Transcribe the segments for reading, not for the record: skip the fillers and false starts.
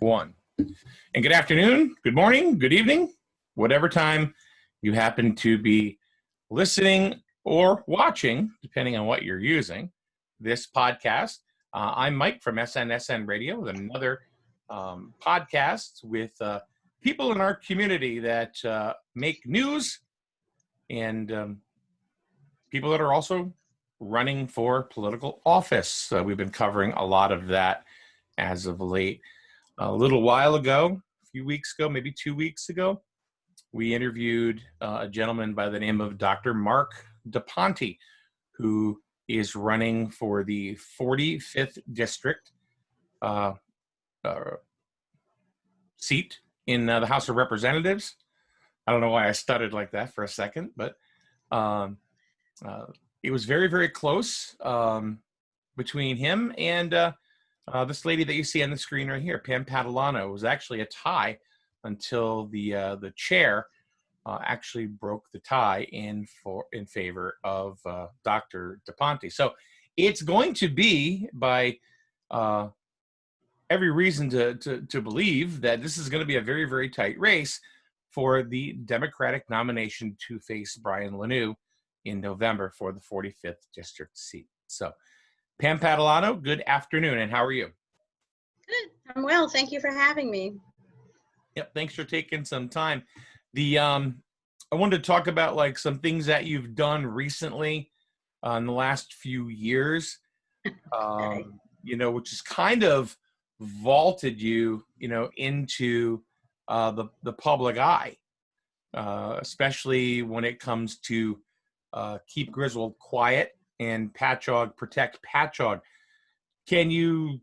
One. And good afternoon, good morning, good evening, whatever time you happen to be listening or watching, depending on what you're using, this podcast. I'm Mike from SNSN Radio with another podcast with people in our community that make news and people that are also running for political office. We've been covering a lot of that as of late. A little while ago, a few weeks ago, maybe 2 weeks ago, we interviewed a gentleman by the name of Dr. Mark DePonte, who is running for the 45th district seat in the House of Representatives. I don't know why I stuttered like that for a second, but it was very, very close between him and this lady that you see on the screen right here, Pam Patalano. It was actually a tie until the chair actually broke the tie in favor of Dr. DePonte. So it's going to be, by every reason to believe, that this is going to be a very, very tight race for the Democratic nomination to face Brian Lanoue in November for the 45th district seat. So Pam Patalano, good afternoon, and how are you? Good. I'm well. Thank you for having me. Yep, thanks for taking some time. I wanted to talk about like some things that you've done recently in the last few years, Okay. Which has kind of vaulted you, into the public eye, especially when it comes to Keep Griswold Quiet and Patchogue, Protect Patchogue. Can you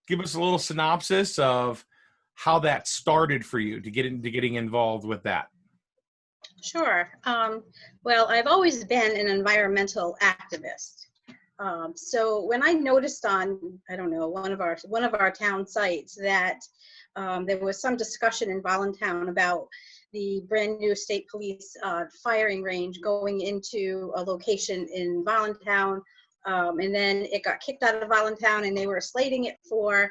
give us a little synopsis of how that started for you to get into getting involved with that? Sure. Well, I've always been an environmental activist. So when I noticed on, I don't know, one of our town sites that there was some discussion in Voluntown about the brand new state police firing range going into a location in Voluntown, and then it got kicked out of Voluntown and they were slating it for,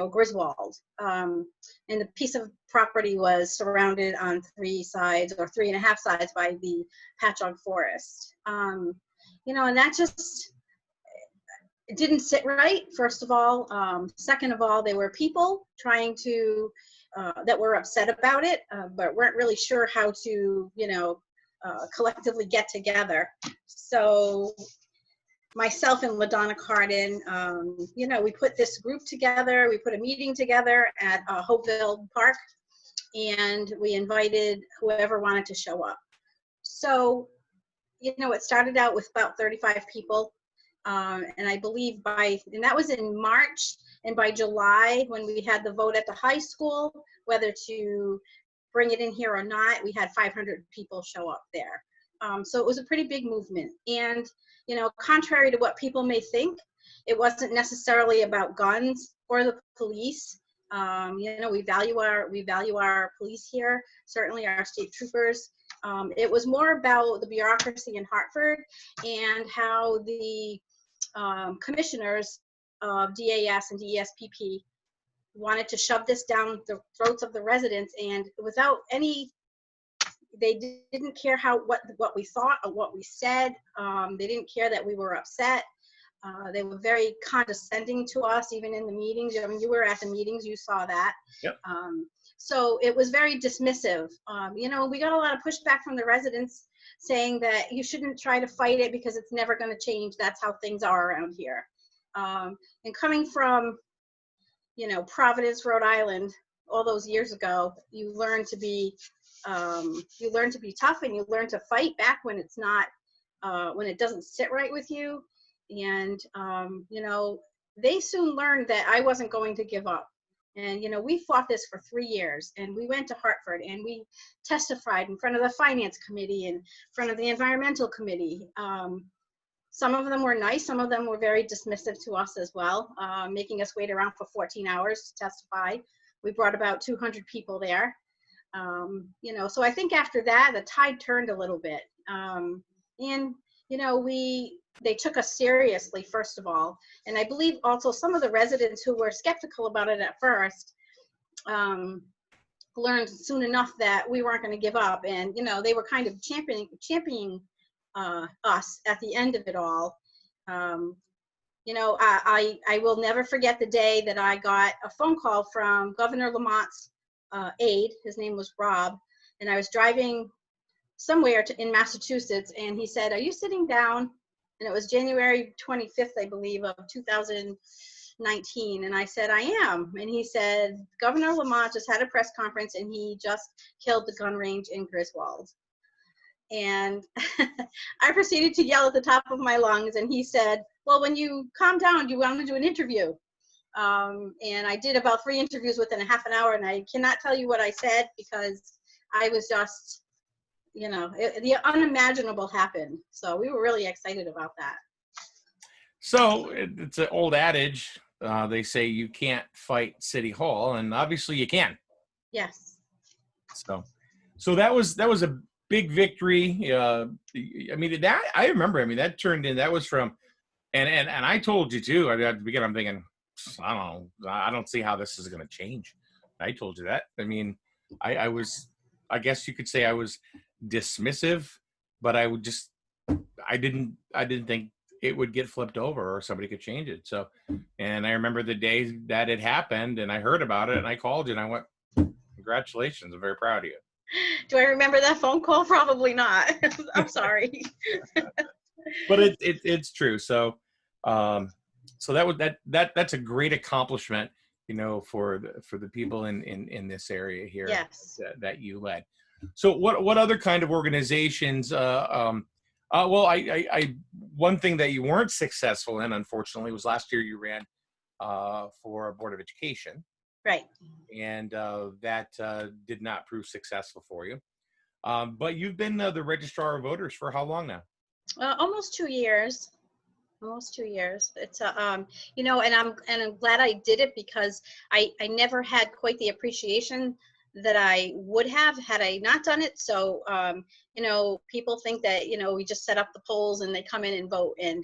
Griswold. And the piece of property was surrounded on 3 sides or 3.5 sides by the Patchogue Forest. And that just, it didn't sit right, first of all. Second of all, there were people trying to, that were upset about it, but weren't really sure how to, collectively get together. So myself and LaDonna Cardin, we put this group together. We put a meeting together at Hopeville Park, and we invited whoever wanted to show up. So, it started out with about 35 people. And I believe and that was in March, and by July, when we had the vote at the high school, whether to bring it in here or not, we had 500 people show up there. So it was a pretty big movement. And, contrary to what people may think, it wasn't necessarily about guns or the police. We value our police here, certainly our state troopers. It was more about the bureaucracy in Hartford and how the commissioners of DAS and DESPP wanted to shove this down the throats of the residents, and without they didn't care what we thought or what we said. They didn't care that we were upset. They were very condescending to us, even in the meetings. I mean, you were at the meetings, you saw that. Yep. So it was very dismissive. We got a lot of pushback from the residents saying that you shouldn't try to fight it because it's never going to change. That's how things are around here. And coming from, Providence, Rhode Island, all those years ago, you learn to be tough, and you learn to fight back when it's not, when it doesn't sit right with you. And, they soon learned that I wasn't going to give up. And, we fought this for 3 years, and we went to Hartford and we testified in front of the finance committee, in front of the environmental committee. Some of them were nice. Some of them were very dismissive to us as well, making us wait around for 14 hours to testify. We brought about 200 people there. So I think after that, the tide turned a little bit. And, they took us seriously, first of all. And I believe also some of the residents who were skeptical about it at first learned soon enough that we weren't going to give up, and they were kind of championing us at the end of it all. I will never forget the day that I got a phone call from Governor Lamont's aide. His name was Rob, and I was driving somewhere in Massachusetts, and he said, "Are you sitting down?" And it was January 25th, I believe, of 2019. And I said, "I am." And he said, "Governor Lamont just had a press conference, and he just killed the gun range in Griswold." And I proceeded to yell at the top of my lungs. And he said, "Well, when you calm down, do you want to do an interview?" And I did about 3 interviews within a half an hour. And I cannot tell you what I said, because I was just, the unimaginable happened. So we were really excited about that. So it's an old adage. They say you can't fight City Hall, and obviously you can. Yes. So that was a big victory. I mean, that I remember. I mean, that turned in. That was from, and I told you too. At the beginning, I'm thinking, I don't know. I don't see how this is going to change. I told you that. I mean, I was. I guess you could say I was dismissive, but I didn't think it would get flipped over or somebody could change it. So, and I remember the day that it happened, and I heard about it, and I called you, and I went, "Congratulations! I'm very proud of you." Do I remember that phone call? Probably not. I'm sorry. But it's true. So, so that's a great accomplishment, for the people in this area here. Yes. That you led. So what other kind of organizations? Well, I one thing that you weren't successful in, unfortunately, was last year you ran for Board of Education. Right. And that did not prove successful for you. But you've been the registrar of voters for how long now? Almost 2 years. Almost 2 years. It's and I'm glad I did it, because I never had quite the appreciation that I would have had I not done it. So people think that we just set up the polls and they come in and vote, and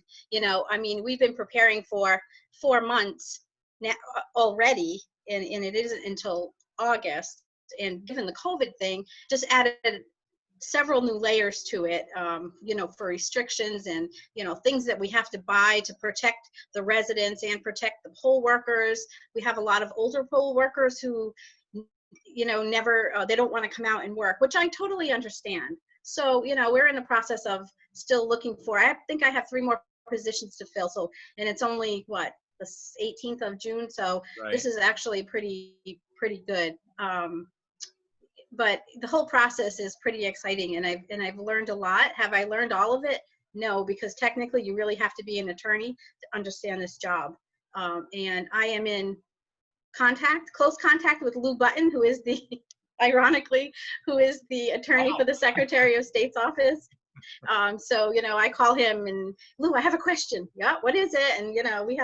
I mean, we've been preparing for 4 months now already, and it isn't until August. And given the COVID thing, just added several new layers to it, for restrictions and, things that we have to buy to protect the residents and protect the poll workers. We have a lot of older poll workers who, never, they don't want to come out and work, which I totally understand. So, we're in the process of still looking for, I think I have 3 more positions to fill. So, and it's only the 18th of June. So right. This is actually pretty good. But the whole process is pretty exciting, and I've learned a lot. Have I learned all of it? No, because technically you really have to be an attorney to understand this job. And I am in close contact with Lou Button, who is ironically, who is the attorney for the Secretary of State's office. So, I call him and, "Lou, I have a question." "Yeah, what is it?" And, we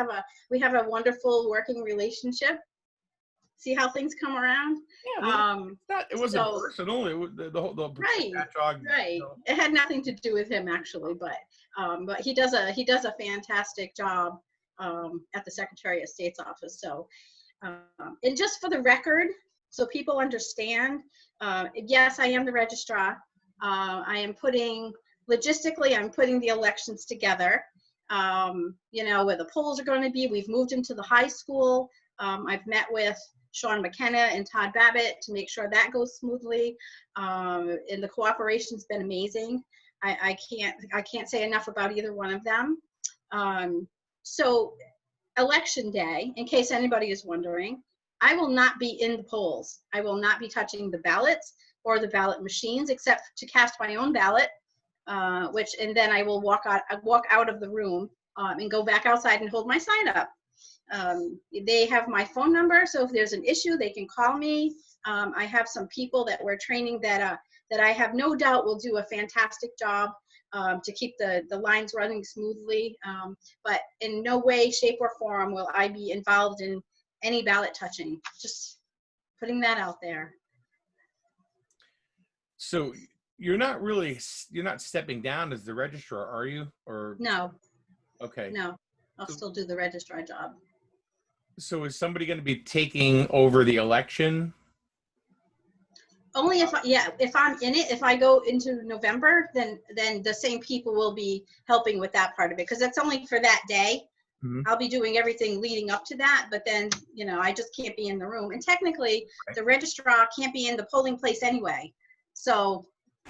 have a wonderful working relationship. See how things come around. Yeah, it wasn't personal. It was the whole right. Right. It had nothing to do with him, actually, but he does a fantastic job at the Secretary of State's office. So, and just for the record, so people understand, yes, I am the registrar. I am logistically, I'm putting the elections together. Where the polls are going to be. We've moved into the high school. I've met with Sean McKenna and Todd Babbitt to make sure that goes smoothly. And the cooperation's been amazing. I can't say enough about either one of them. So election day, in case anybody is wondering, I will not be in the polls. I will not be touching the ballots or the ballot machines, except to cast my own ballot, and then I will walk out of the room and go back outside and hold my sign up. They have my phone number, so if there's an issue, they can call me. I have some people that we're training that I have no doubt will do a fantastic job to keep the lines running smoothly. But in no way, shape, or form will I be involved in any ballot touching. Just putting that out there. So you're not stepping down as the registrar, are you? Or no? Okay. No, I'll still do the registrar job. So is somebody going to be taking over the election? Only if if I'm in it, if I go into November, then the same people will be helping with that part of it, because that's only for that day. Mhm. I'll be doing everything leading up to that, but then, I just can't be in the room. And technically, Right. the registrar can't be in the polling place anyway. So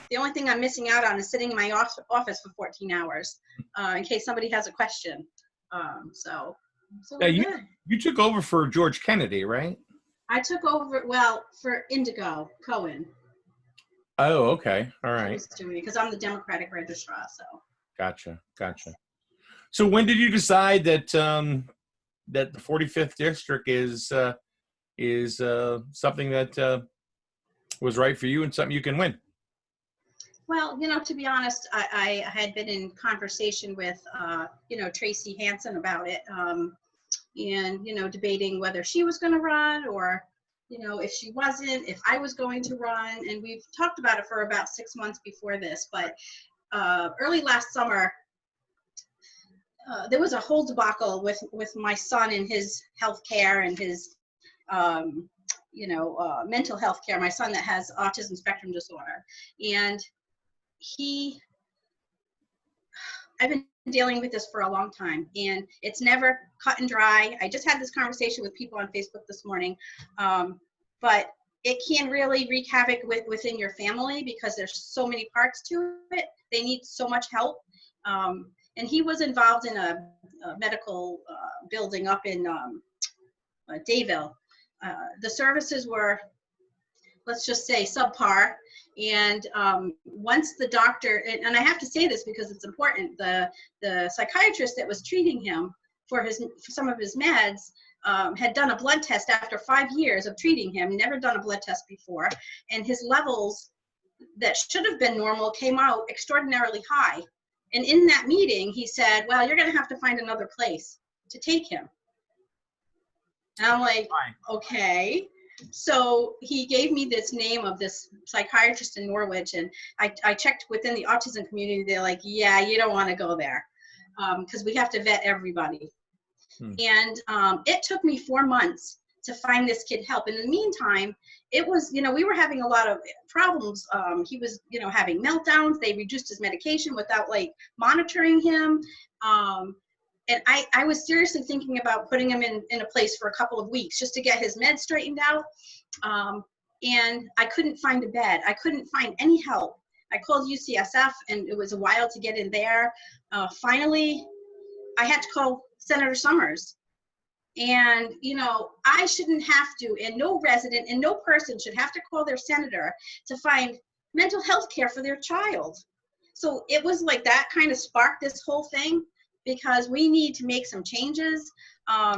the only thing I'm missing out on is sitting in my office for 14 hours in case somebody has a question. So Now we're good. you took over for George Kennedy, right? I took over, well, for Indigo Cohen. Oh, okay. All She right. was doing it because I'm the Democratic registrar. So Gotcha. Gotcha. So when did you decide that that the 45th district is something that was right for you and something you can win? well, to be honest, I had been in conversation with, Tracy Hansen about it, and, debating whether she was going to run, or, if she wasn't, if I was going to run. And we've talked about it for about 6 months before this, but early last summer, there was a whole debacle with my son and his health care and his, mental health care. My son that has autism spectrum disorder. And I've been dealing with this for a long time, and it's never cut and dry. I just had this conversation with people on Facebook this morning, but it can really wreak havoc within your family, because there's so many parts to it. They need so much help. And he was involved in a medical building up in Dayville. The services were, let's just say, subpar. And once the doctor, and I have to say this because it's important, the psychiatrist that was treating him for some of his meds had done a blood test after 5 years of treating him, never done a blood test before, and his levels that should have been normal came out extraordinarily high. And in that meeting, he said, well, you're going to have to find another place to take him. And I'm like, okay. So he gave me this name of this psychiatrist in Norwich, and I checked within the autism community. They're like, yeah, you don't want to go there because we have to vet everybody. And it took me 4 months to find this kid help. In the meantime, it was, we were having a lot of problems. He was, having meltdowns. They reduced his medication without monitoring him. And I was seriously thinking about putting him in a place for a couple of weeks just to get his meds straightened out. And I couldn't find a bed. I couldn't find any help. I called UCSF, and it was a while to get in there. Finally, I had to call Senator Summers. And, I shouldn't have to, and no resident and no person should have to call their senator to find mental health care for their child. So it was like that kind of sparked this whole thing, because we need to make some changes. I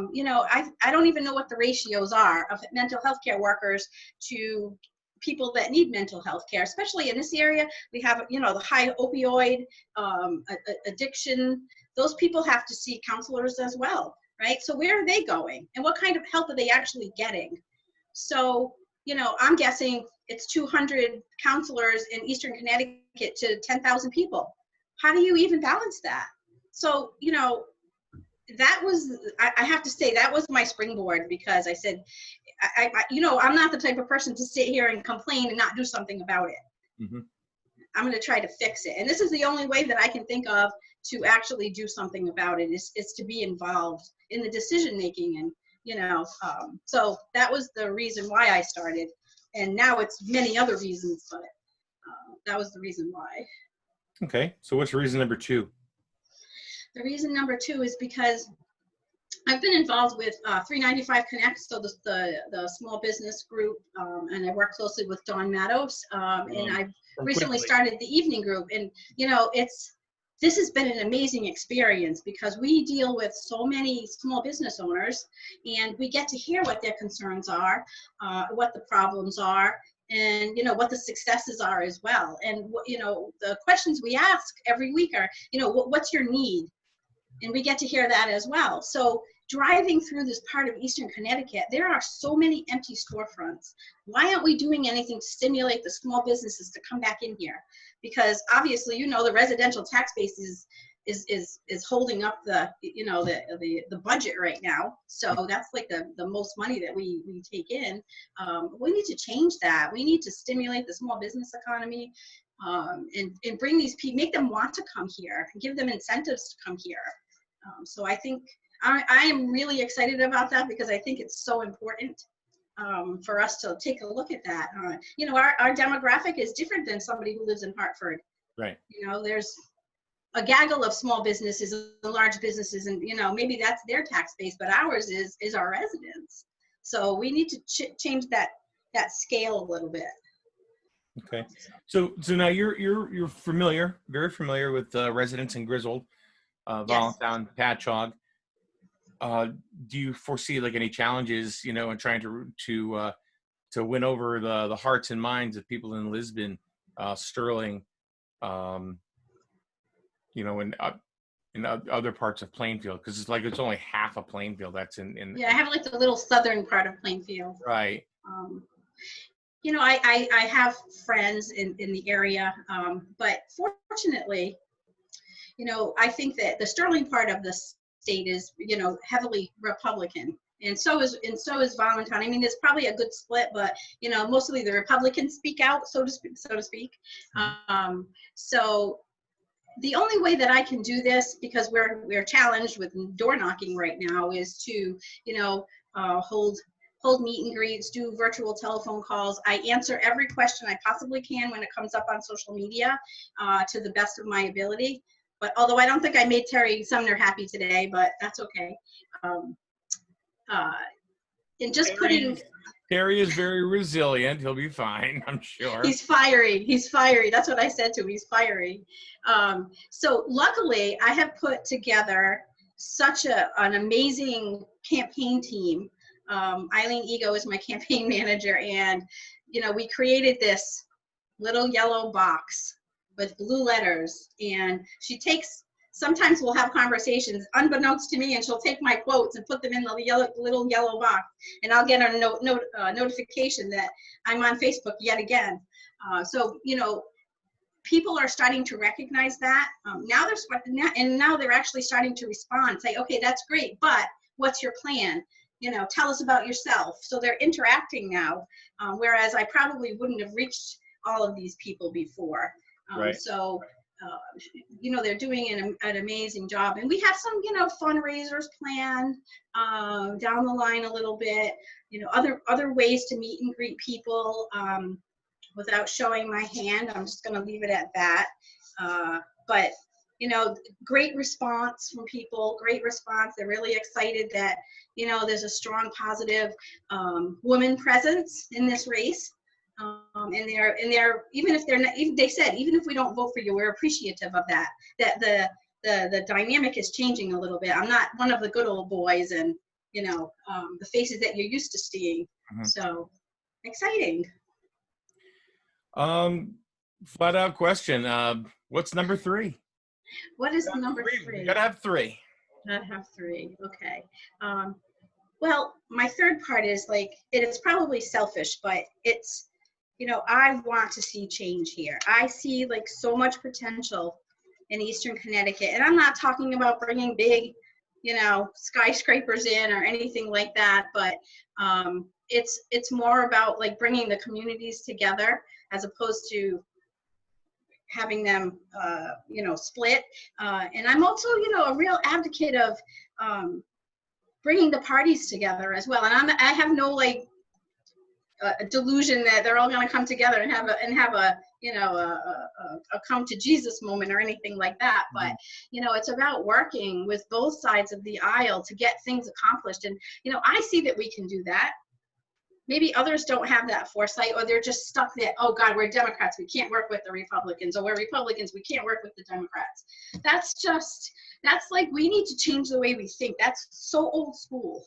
don't even know what the ratios are of mental health care workers to people that need mental health care, especially in this area. We have, the high opioid addiction. Those people have to see counselors as well, right? So where are they going, and what kind of help are they actually getting? So, I'm guessing it's 200 counselors in Eastern Connecticut to 10,000 people. How do you even balance that? So, that was, I have to say, that was my springboard, because I said, I'm not the type of person to sit here and complain and not do something about it. Mm-hmm. I'm going to try to fix it. And this is the only way that I can think of to actually do something about it, is to be involved in the decision making. And, so that was the reason why I started. And now it's many other reasons, but that was the reason why. Okay. So what's reason number 2? The reason number 2 is because I've been involved with 395 Connect, so the small business group, and I work closely with Dawn Matos, and I've recently started the evening group. And, this has been an amazing experience, because we deal with so many small business owners, and we get to hear what their concerns are, what the problems are, and, what the successes are as well. And, the questions we ask every week are, what's your need? And we get to hear that as well. So driving through this part of Eastern Connecticut, there are so many empty storefronts. Why aren't we doing anything to stimulate the small businesses to come back in here? Because obviously, the residential tax base is is holding up the, you know, the budget right now. So that's like the most money that we take in. We need to change that. We need to stimulate the small business economy, and bring these people, make them want to come here, and give them incentives to come here. So I think I am really excited about that, because I think it's so important for us to take a look at that. You know, our demographic is different than somebody who lives in Hartford. Right. You know, there's a gaggle of small businesses and large businesses, and, you know, maybe that's their tax base, but ours is our residents. So we need to change that scale a little bit. Okay. So now you're familiar, very familiar with residents in Griswold, Yes. Volantown, Patchogue. Do you foresee like any challenges, you know, in trying to win over the hearts and minds of people in Lisbon, Sterling, you know, in other parts of Plainfield? Because it's like it's only half of Plainfield that's in. Yeah, I have like the little southern part of Plainfield. Right. You know, I have friends in the area, but fortunately, you know, I think that the Sterling part of the state is, you know, heavily Republican, and so is Volantown. I mean, there's probably a good split, but, you know, mostly the Republicans speak out, so to speak. Mm-hmm. So the only way that I can do this, because we're challenged with door knocking right now, is to, you know, hold meet and greets, do virtual telephone calls. I answer every question I possibly can when it comes up on social media, to the best of my ability. But although I don't think I made Terry Sumner happy today, but that's okay. And just Terry is very resilient. He'll be fine, I'm sure. He's fiery. That's what I said to him. He's fiery. So luckily, I have put together such an amazing campaign team. Eileen Ego is my campaign manager, and, you know, we created this little yellow box with blue letters, and sometimes we'll have conversations unbeknownst to me, and she'll take my quotes and put them in the little yellow box, and I'll get a notification that I'm on Facebook yet again. So, you know, people are starting to recognize that. Now they're actually starting to respond, say, okay, that's great, but what's your plan? You know, tell us about yourself. So they're interacting now, whereas I probably wouldn't have reached all of these people before. Right. So, you know, they're doing an amazing job. And we have some, you know, fundraisers planned down the line a little bit, you know, other ways to meet and greet people without showing my hand. I'm just going to leave it at that. But, you know, great response from people, great response. They're really excited that, you know, there's a strong, positive woman presence in this race. And they're even if they're not, even they said, even if we don't vote for you, we're appreciative of that the dynamic is changing a little bit. I'm not one of the good old boys, and, you know, the faces that you're used to seeing. Mm-hmm. So exciting. Flat out question. What's number 3? What is number 3? You gotta have 3. Gotta have 3. Okay. Well, my third part is like, it's probably selfish, but it's, you know, I want to see change here. I see like so much potential in Eastern Connecticut, and I'm not talking about bringing big, you know, skyscrapers in or anything like that, but it's more about like bringing the communities together as opposed to having them, you know, split. And I'm also, you know, a real advocate of bringing the parties together as well. And I have no like a delusion that they're all going to come together and have a you know, a come to Jesus moment or anything like that. But, you know, it's about working with both sides of the aisle to get things accomplished. And, you know, I see that we can do that. Maybe others don't have that foresight, or they're just stuck that, oh God, we're Democrats, we can't work with the Republicans, or we're Republicans, we can't work with the Democrats. That's like, we need to change the way we think. That's so old school.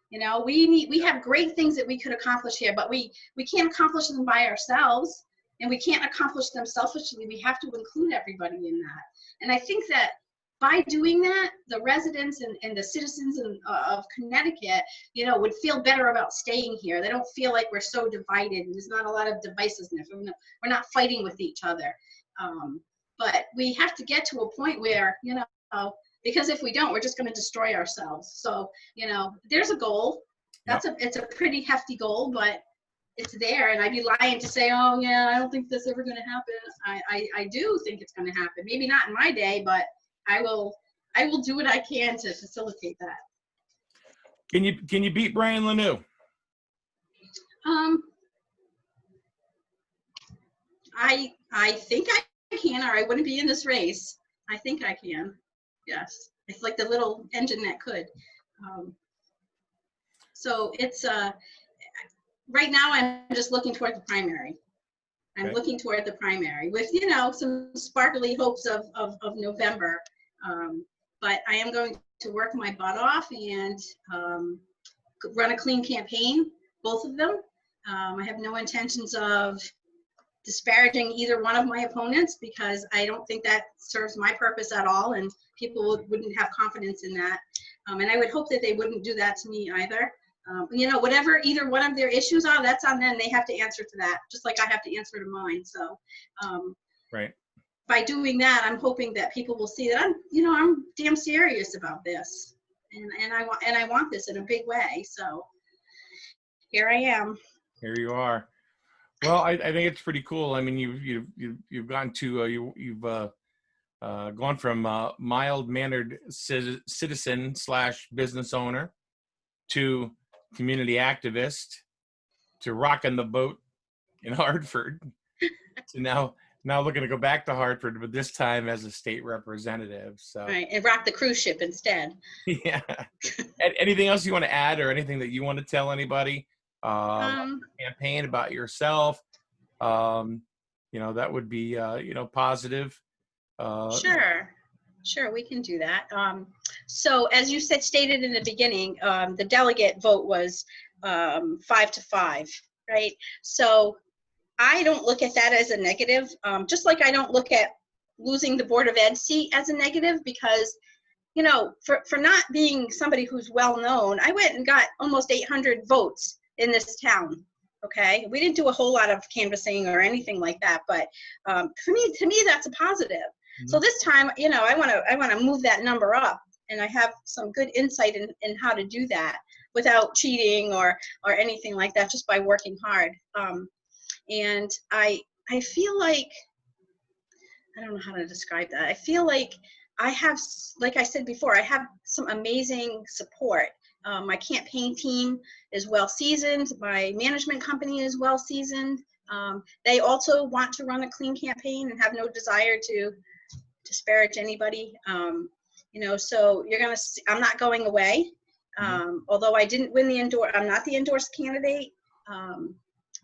You know, we have great things that we could accomplish here, but we can't accomplish them by ourselves, and we can't accomplish them selfishly. We have to include everybody in that. And I think that by doing that, the residents and the citizens of Connecticut, you know, would feel better about staying here. They don't feel like we're so divided, and there's not a lot of divisiveness. We're not fighting with each other. But we have to get to a point where, you know, because if we don't, we're just going to destroy ourselves. So, there's a goal. Yep. It's a pretty hefty goal, but it's there. And I'd be lying to say, oh yeah, I don't think that's ever going to happen. I do think it's going to happen. Maybe not in my day, but I will do what I can to facilitate that. Can you beat Brian Lanoue? I think I can, or I wouldn't be in this race. I think I can. Yes, it's like the little engine that could. So it's right now I'm just looking toward the primary. I'm looking toward the primary with some sparkly hopes of November. But I am going to work my butt off and run a clean campaign, both of them. I have no intentions of disparaging either one of my opponents because I don't think that serves my purpose at all, and people wouldn't have confidence in that. And I would hope that they wouldn't do that to me either. Whatever either one of their issues are, that's on them. They have to answer to that, just like I have to answer to mine. So, right. By doing that, I'm hoping that people will see that I'm damn serious about this, and I want this in a big way. So, here I am. Here you are. Well, I think it's pretty cool. I mean, you've gone to you've gone from mild-mannered citizen / business owner to community activist to rocking the boat in Hartford to now looking to go back to Hartford, but this time as a state representative. So right, and rock the cruise ship instead. Yeah. Anything else you want to add, or anything that you want to tell anybody? Campaign about yourself, that would be positive. Sure, we can do that. So as you stated in the beginning, the delegate vote was 5-5, right? So I don't look at that as a negative, just like I don't look at losing the Board of Ed seat as a negative, because for not being somebody who's well known, I went and got almost 800 votes in this town. Okay, we didn't do a whole lot of canvassing or anything like that, but to me, that's a positive. Mm-hmm. So this time, I want to move that number up, and I have some good insight in how to do that without cheating or anything like that, just by working hard. And I feel like, I don't know how to describe that. I feel like I have, like I said before, I have some amazing support. My campaign team is well seasoned. My management company is well seasoned. They also want to run a clean campaign and have no desire to disparage anybody. So you're gonna see, I'm not going away. Although I didn't win I'm not the endorsed candidate.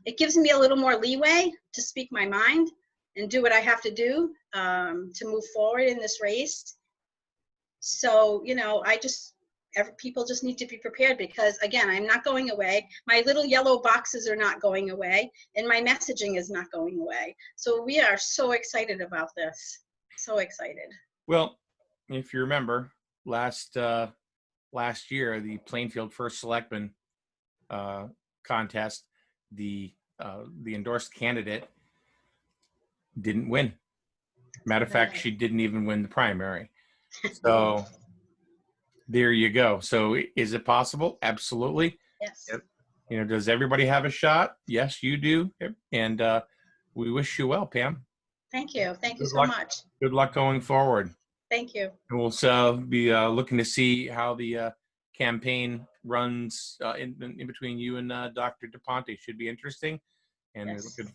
It gives me a little more leeway to speak my mind and do what I have to do to move forward in this race. So, people just need to be prepared, because again, I'm not going away. My little yellow boxes are not going away, and my messaging is not going away. So we are so excited about this. So excited. Well, if you remember last year, the Plainfield First Selectman contest, the endorsed candidate didn't win. Matter of fact, she didn't even win the primary. So there you go. So is it possible? Absolutely. Yes. Does everybody have a shot? Yes, you do. And we wish you well, Pam. Thank you. Thank you so much. Good luck going forward. Thank you. And we'll be looking to see how the campaign runs in between you and Dr. DePonte. Should be interesting. And yes. We could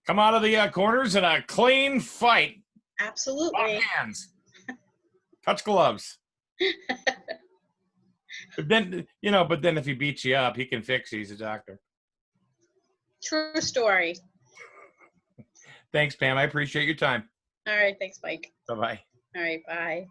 come out of the corners in a clean fight. Absolutely. Lock hands. Touch gloves. But then if he beats you up, he can fix you. He's a doctor. True story. Thanks, Pam. I appreciate your time. All right. Thanks, Mike. Bye-bye. All right. Bye.